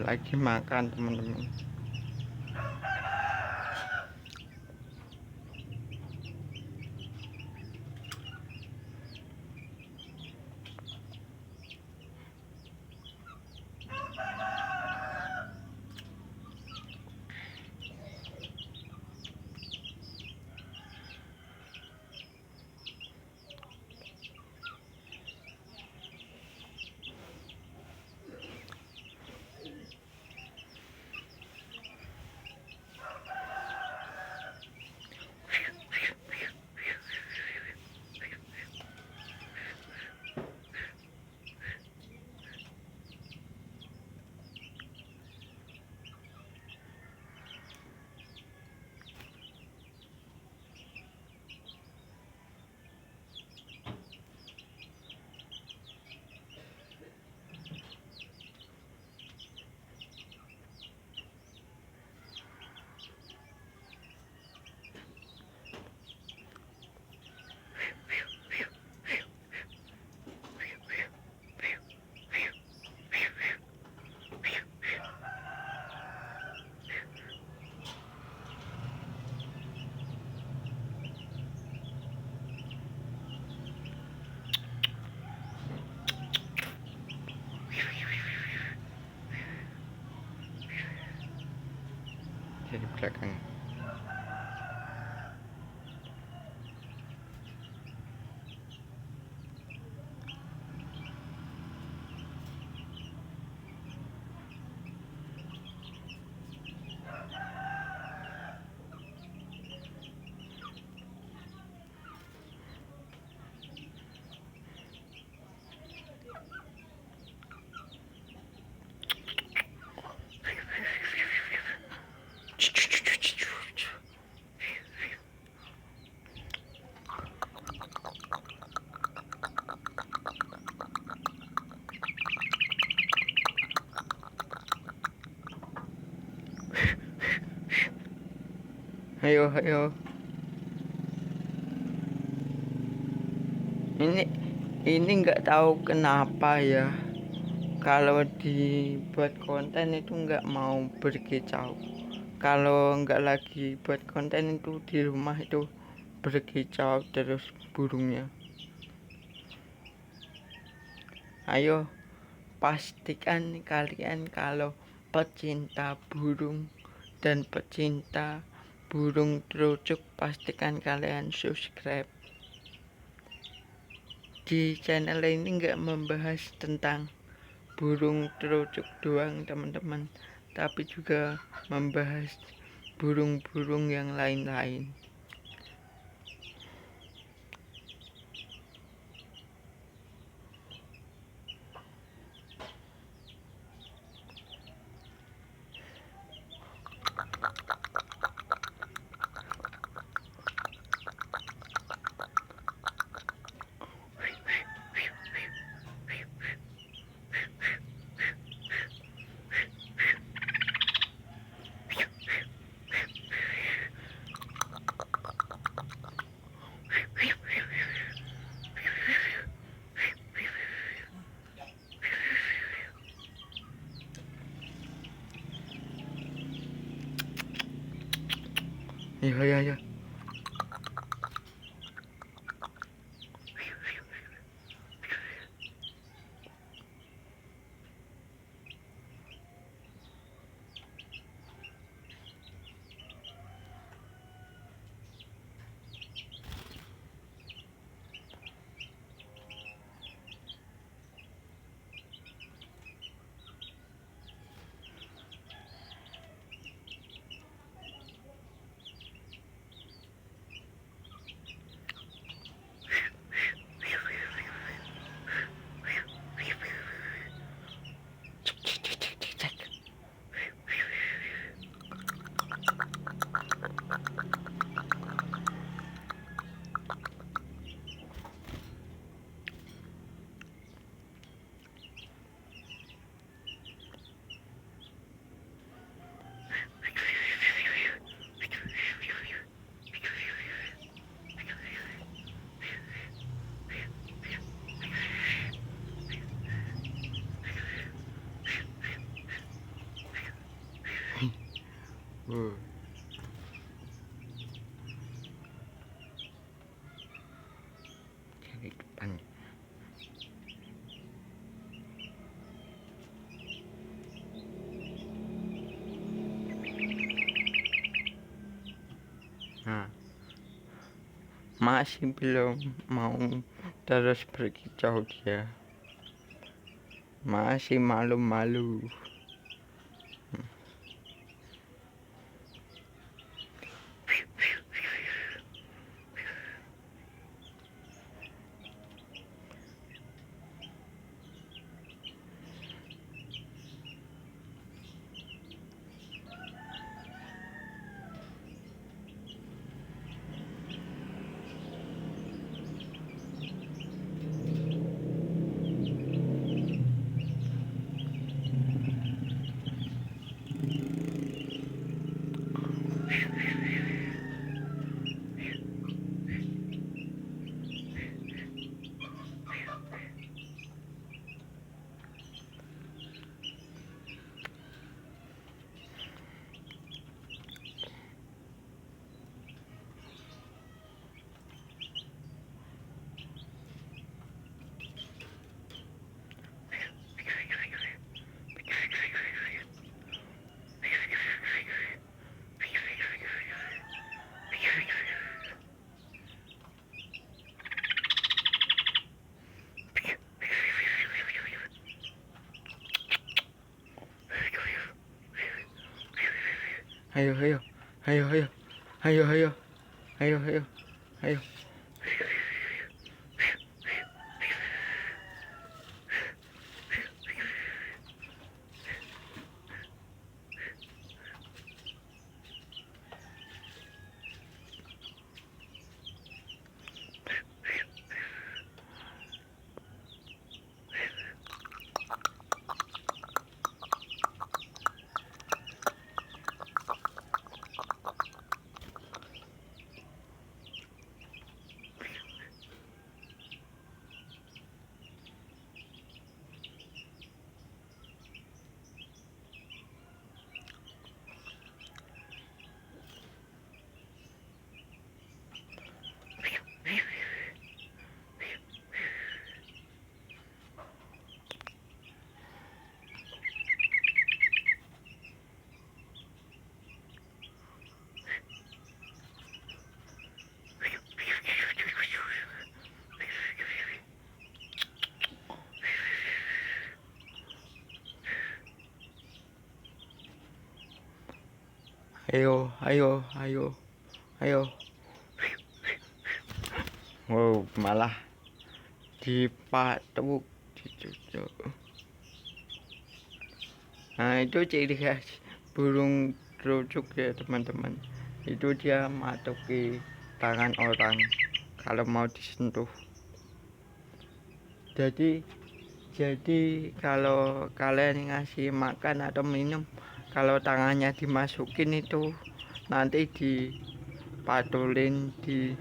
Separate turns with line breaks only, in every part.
lagi makan teman-teman. Jadi belakang. Ayo, ayo. Ini nggak tahu kenapa ya. Kalau dibuat konten itu nggak mau berkicau. Kalau nggak lagi buat konten itu di rumah itu berkicau terus burungnya. Ayo, pastikan kalian kalau pecinta burung dan pecinta burung terucuk, pastikan kalian subscribe. Di channel ini nggak membahas tentang burung terucuk doang teman-teman, tapi juga membahas burung-burung yang lain-lain. Iya, iya, iya. Masih belum mau terus berkicau dia. Masih malu-malu. Ayo, ayo, ayo, ayo, ayo, ayo, ayo, ayo, ayo. Ayo, ayo, ayo, ayo. Wow, malah dipatuk, dicucuk. Nah, itu ciri khas burung trucuk ya teman-teman. Itu dia matuki tangan orang kalau mau disentuh. Jadi kalau kalian ngasih makan atau minum, kalau tangannya dimasukin itu nanti dipatulin di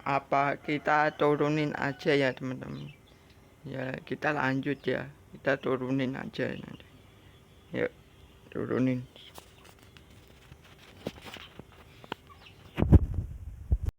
apa kita turunin aja ya teman-teman. Ya kita lanjut ya, kita turunin aja nanti. Yuk turunin.